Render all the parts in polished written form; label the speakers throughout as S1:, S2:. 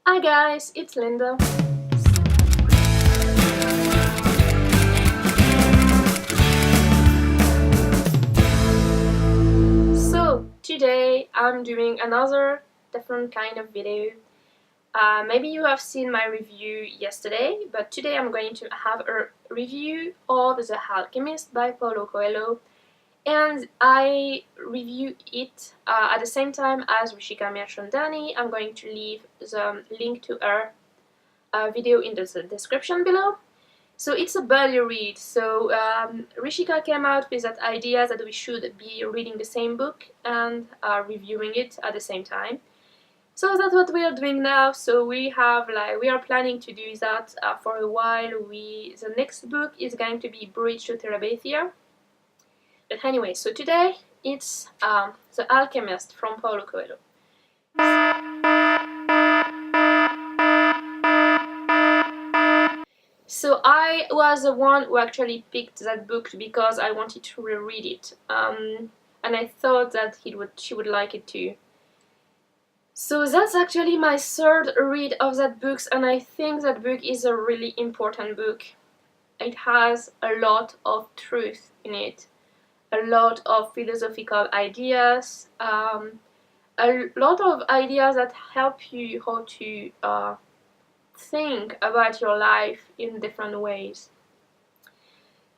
S1: Hi guys, it's Linda. So today I'm doing another different kind of video. Maybe you have seen my review yesterday, but today I'm going to have a review of The Alchemist by Paulo Coelho, and I review it at the same time as Rishika and I. I'm going to leave the link to her video in the description below. So it's a buddy read. So Rishika came out with that idea that we should be reading the same book and reviewing it at the same time. So that's what we are doing now. So we are planning to do that for a while. The next book is going to be Bridge to Terabithia. But anyway, so today it's The Alchemist from Paulo Coelho. So I was the one who actually picked that book because I wanted to reread it, and I thought that she would like it too. So that's actually my third read of that book, and I think that book is a really important book. It has a lot of truth in it, a lot of philosophical ideas, a lot of ideas that help you how to think about your life in different ways.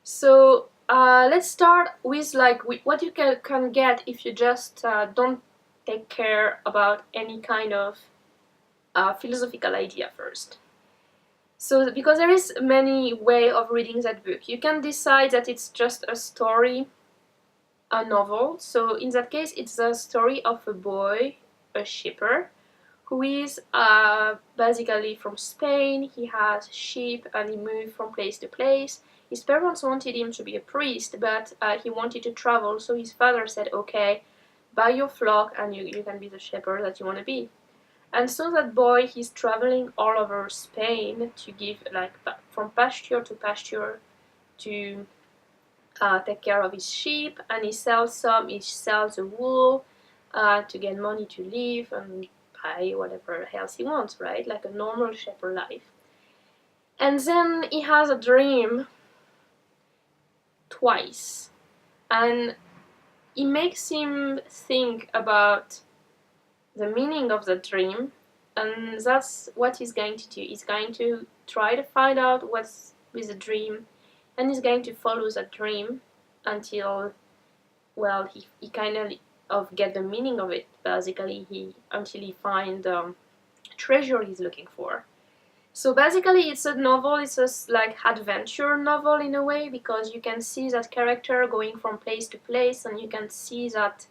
S1: So let's start with what you can get if you just don't take care about any kind of philosophical idea first. So because there is many way of reading that book, you can decide that it's just a story, a novel. So in that case, it's the story of a boy, a shipper, who is basically from Spain. He has sheep and he moved from place to place. His parents wanted him to be a priest, but he wanted to travel, so his father said, okay, buy your flock and you can be the shepherd that you want to be. And so that boy, he's traveling all over Spain to give, from pasture to pasture to take care of his sheep, and he sells the wool to get money to live and buy whatever else he wants, right? Like a normal shepherd life. And then he has a dream twice, and it makes him think about the meaning of the dream, and that's what he's going to do. He's going to try to find out what's with the dream, and he's going to follow that dream until, well, he kind of get the meaning of it, basically, until he find the treasure he's looking for. So basically it's a novel, it's a adventure novel in a way, because you can see that character going from place to place, and you can see that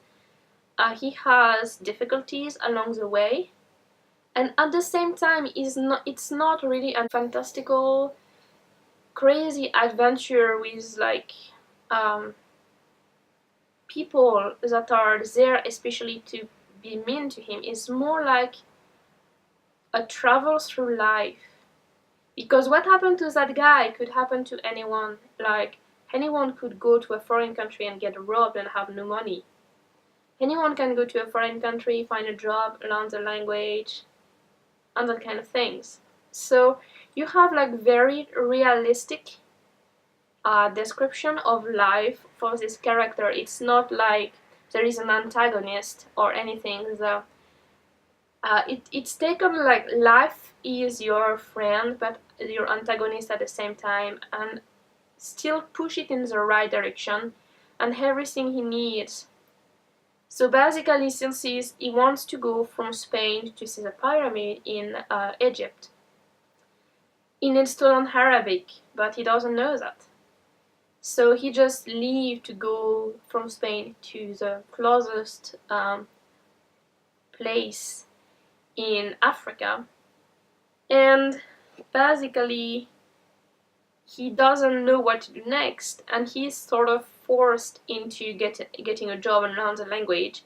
S1: he has difficulties along the way, and at the same time it's not really a fantastical crazy adventure with people that are there especially to be mean to him. It's more like a travel through life, because what happened to that guy could happen to anyone. Like, anyone could go to a foreign country and get robbed and have no money. Anyone can go to a foreign country, find a job, learn the language, and that kind of things. So you have very realistic description of life for this character. It's not like there is an antagonist or anything. It's taken like life is your friend but your antagonist at the same time, and still push it in the right direction and everything he needs. So basically, since he wants to go from Spain to see the pyramid in Egypt, he needs to learn Arabic, but he doesn't know that. So he just leaves to go from Spain to the closest place in Africa, and basically he doesn't know what to do next, and he's sort of forced into getting a job and learn the language.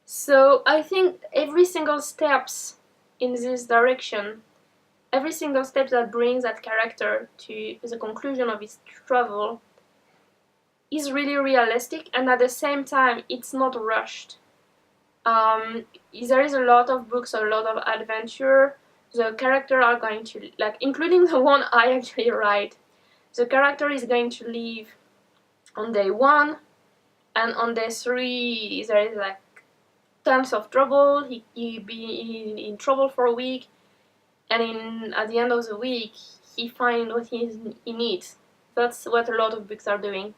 S1: So I think every single steps in this direction, every single step that brings that character to the conclusion of his travel is really realistic, and at the same time it's not rushed. There is a lot of books, a lot of adventure the character are going to, like, including the one I actually write, the character is going to leave on day 1, and on day 3 there is like tons of trouble. He be in trouble for a week, and at the end of the week he finds what he needs. That's what a lot of books are doing.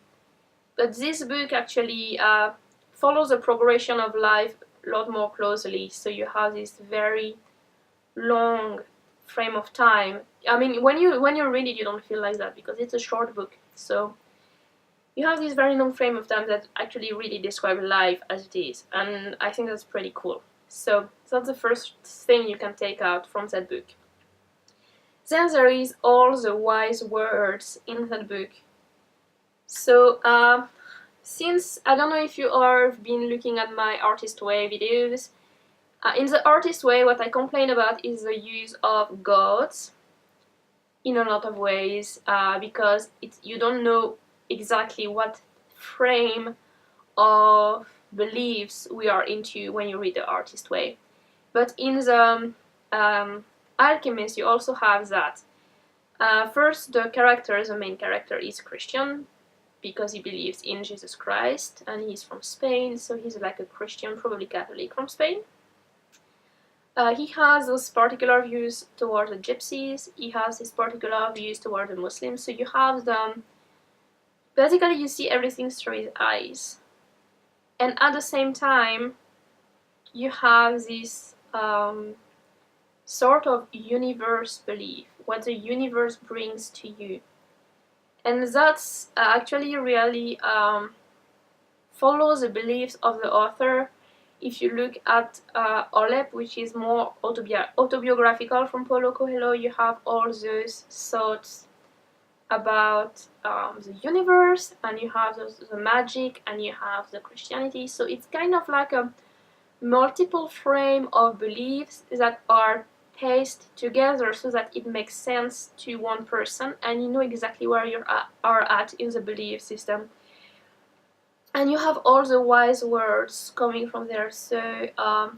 S1: But this book actually follows the progression of life a lot more closely. So you have this very long frame of time. I mean, when you read it, you don't feel like that because it's a short book. So you have this very long frame of time that actually really describes life as it is, and I think that's pretty cool. So that's the first thing you can take out from that book. Then there is all the wise words in that book. So since I don't know if you have been looking at my Artist Way videos, in the Artist Way, what I complain about is the use of gods in a lot of ways, because you don't know exactly what frame of beliefs we are into when you read the Artist Way. But in the Alchemist, you also have that. First, the main character is Christian, because he believes in Jesus Christ, and he's from Spain, so he's like a Christian, probably Catholic from Spain. He has those particular views toward the gypsies, he has his particular views toward the Muslims, so you have them. Basically, you see everything through his eyes. And at the same time, you have this sort of universe belief, what the universe brings to you. And that's actually really follows the beliefs of the author. If you look at Olep, which is more autobiographical from Paulo Coelho, you have all those thoughts about the universe, and you have the magic, and you have the Christianity. So it's kind of like a multiple frame of beliefs that are pasted together so that it makes sense to one person, and you know exactly where you are at in the belief system. And you have all the wise words coming from there. So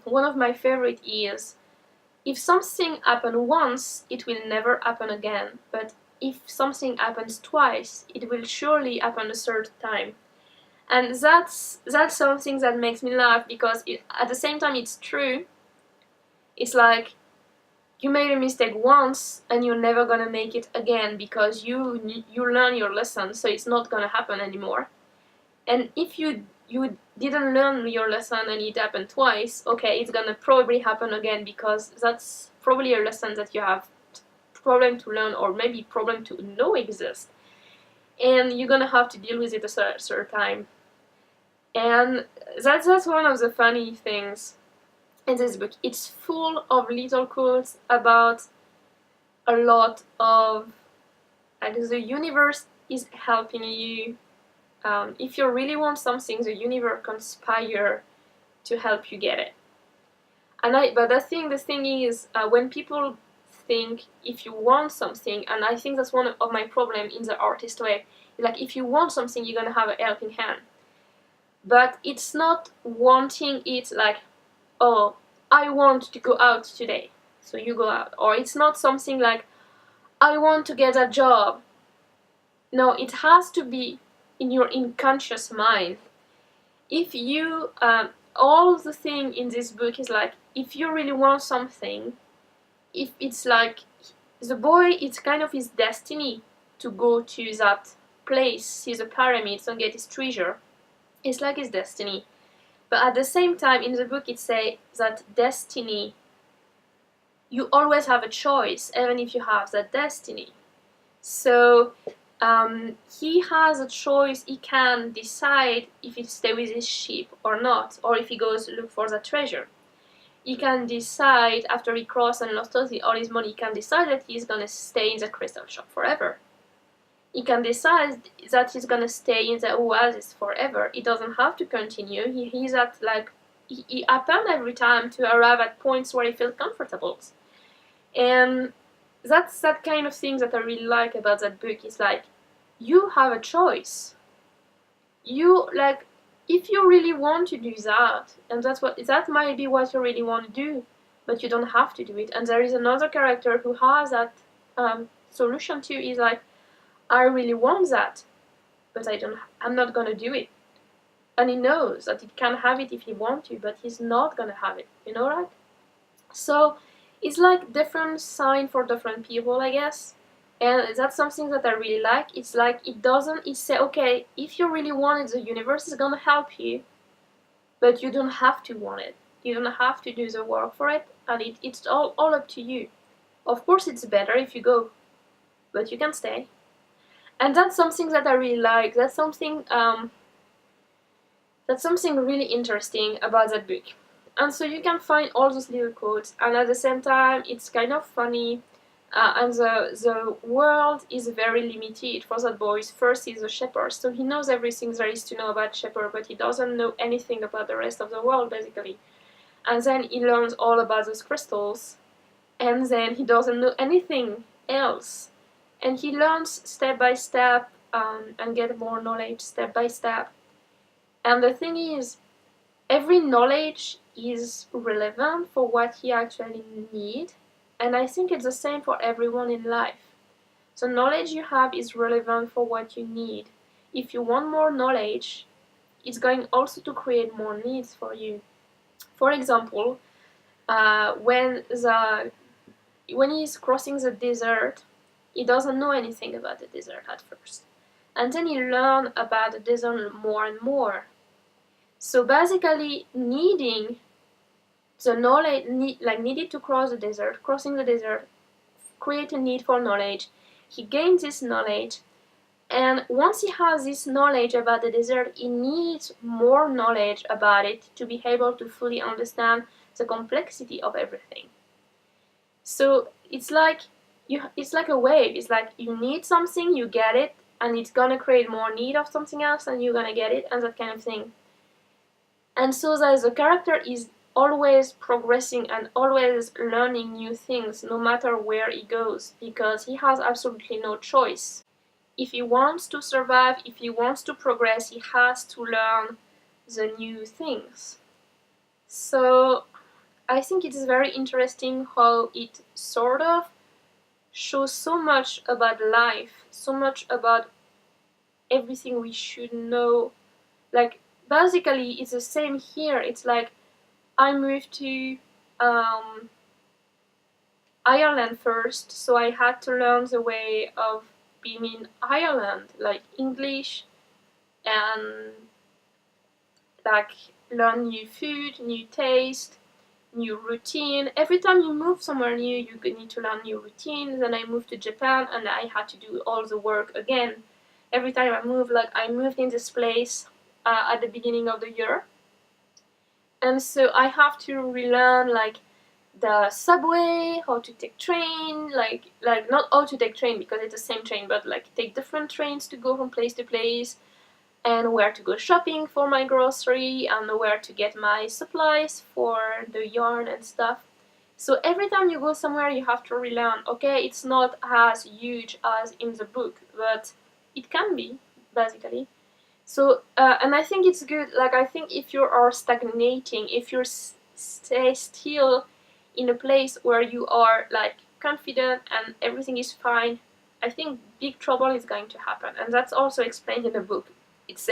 S1: one of my favorite is, if something happened once, it will never happen again. But if something happens twice, it will surely happen a third time. And that's something that makes me laugh, because at the same time it's true. It's like, you made a mistake once and you're never gonna make it again, because you learn your lesson, so it's not gonna happen anymore. And if you didn't learn your lesson and it happened twice, okay, it's gonna probably happen again, because that's probably a lesson that you have problem to learn, or maybe problem to know exist, and you're gonna have to deal with it a third time. And that's one of the funny things in this book. It's full of little quotes about a lot of, like, the universe is helping you. If you really want something, the universe conspire to help you get it. But the thing is, when people think if you want something, and I think that's one of my problems in the Artist Way, like, if you want something, you're gonna have a helping hand. But it's not wanting it like, oh, I want to go out today, so you go out. Or it's not something like, I want to get a job. No, it has to be in your unconscious mind. If you, all the thing in this book is like, if you really want something, if it's like, the boy, it's kind of his destiny to go to that place, see the pyramids and get his treasure. It's like his destiny. But at the same time, in the book it says that destiny, you always have a choice, even if you have that destiny. So he has a choice. He can decide if he stays with his sheep or not, or if he goes look for the treasure. He can decide, after he crossed and lost all his money, he can decide that he's gonna stay in the crystal shop forever. He can decide that he's gonna stay in the oasis forever. He doesn't have to continue. He's at, like, he happens every time to arrive at points where he feels comfortable. And that's that kind of thing that I really like about that book. It's like, you have a choice. You, if you really want to do that, and that might be what you really want to do, but you don't have to do it. And there is another character who has that solution too. Is like, I really want that, but I'm not gonna do it. And he knows that he can have it if he wants to, but he's not gonna have it. You know, right? So it's like different sign for different people, I guess. And that's something that I really like. It's like it say, okay, if you really want it, the universe is gonna help you, but you don't have to want it. You don't have to do the work for it, and it's all up to you. Of course, it's better if you go, but you can stay. And that's something that I really like. That's something really interesting about that book. And so you can find all those little quotes, and at the same time, it's kind of funny. And the world is very limited for that boy. First, he's a shepherd, so he knows everything there is to know about shepherd, but he doesn't know anything about the rest of the world, basically. And then he learns all about those crystals, and then he doesn't know anything else. And he learns step by step, and get more knowledge step by step. And the thing is, every knowledge is relevant for what he actually needs. And I think it's the same for everyone in life. The knowledge you have is relevant for what you need. If you want more knowledge, it's going also to create more needs for you. For example, when he's crossing the desert, he doesn't know anything about the desert at first. And then he learns about the desert more and more. So basically, needing the knowledge, needed to cross the desert, crossing the desert, create a need for knowledge. He gains this knowledge, and once he has this knowledge about the desert, he needs more knowledge about it to be able to fully understand the complexity of everything. So it's like a wave. It's like you need something, you get it, and it's gonna create more need of something else, and you're gonna get it, and that kind of thing. And so that the character is always progressing and always learning new things, no matter where he goes, because he has absolutely no choice. If he wants to survive, if he wants to progress, he has to learn the new things. So I think it is very interesting how it sort of shows so much about life, so much about everything we should know. Like, basically, it's the same here. It's like, I moved to Ireland first, so I had to learn the way of being in Ireland, like English, and like learn new food, new taste, new routine. Every time you move somewhere new, you need to learn new routines. Then I moved to Japan, and I had to do all the work again. Every time I moved, like I moved in this place at the beginning of the year, and so I have to relearn like the subway, how to take train, like not how to take train because it's the same train, but like take different trains to go from place to place, and where to go shopping for my grocery, and where to get my supplies for the yarn and stuff. So every time you go somewhere, you have to relearn. Okay, it's not as huge as in the book, but it can be, basically. So, and I think it's good. Like, I think if you are stagnating, if you stay still in a place where you are like confident and everything is fine, I think big trouble is going to happen. And that's also explained in the book. It's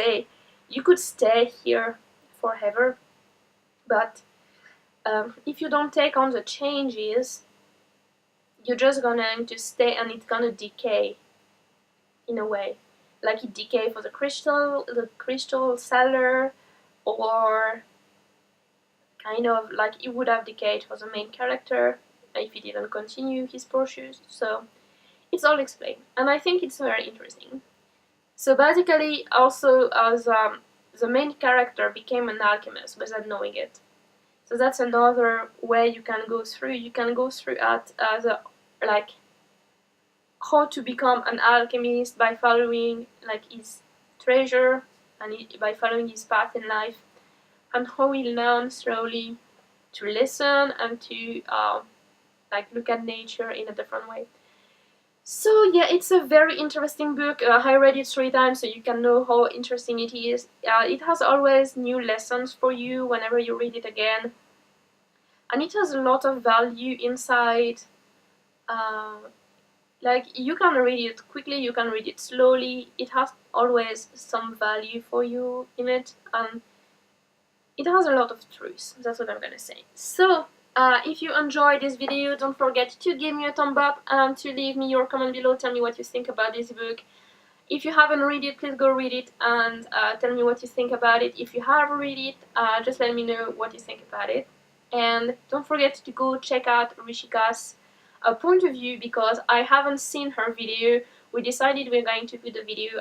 S1: you could stay here forever, but if you don't take on the changes, you're just going to stay, and it's gonna decay in a way. Like it decay for the crystal seller, or kind of like it would have decayed for the main character if he didn't continue his pursuit. So it's all explained, and I think it's very interesting. So basically, also as the main character became an alchemist without knowing it. So that's another way you can go through. You can go through at the like how to become an alchemist by following like his treasure and by following his path in life, and how he learns slowly to listen and to like look at nature in a different way. So yeah, it's a very interesting book. I read it 3 times, so you can know how interesting it is. It has always new lessons for you whenever you read it again. and it has a lot of value inside. Like, you can read it quickly, you can read it slowly, it has always some value for you in it, and it has a lot of truth. That's what I'm gonna say. So if you enjoyed this video, don't forget to give me a thumb up and to leave me your comment below. Tell me what you think about this book. If you haven't read it, please go read it and tell me what you think about it. If you have read it, just let me know what you think about it. And don't forget to go check out Rishika's point of view, because I haven't seen her video. We decided we're going to do the video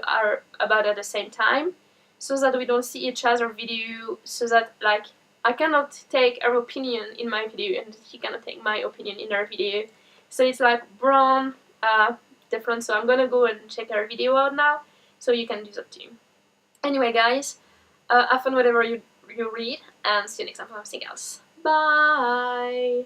S1: about at the same time, so that we don't see each other video, so that, like, I cannot take her opinion in my video and she cannot take my opinion in her video. So it's like brown, different. So I'm gonna go and check her video out now, so you can do that too. Anyway, guys, have fun whatever you read, and see you next time for something else. Bye!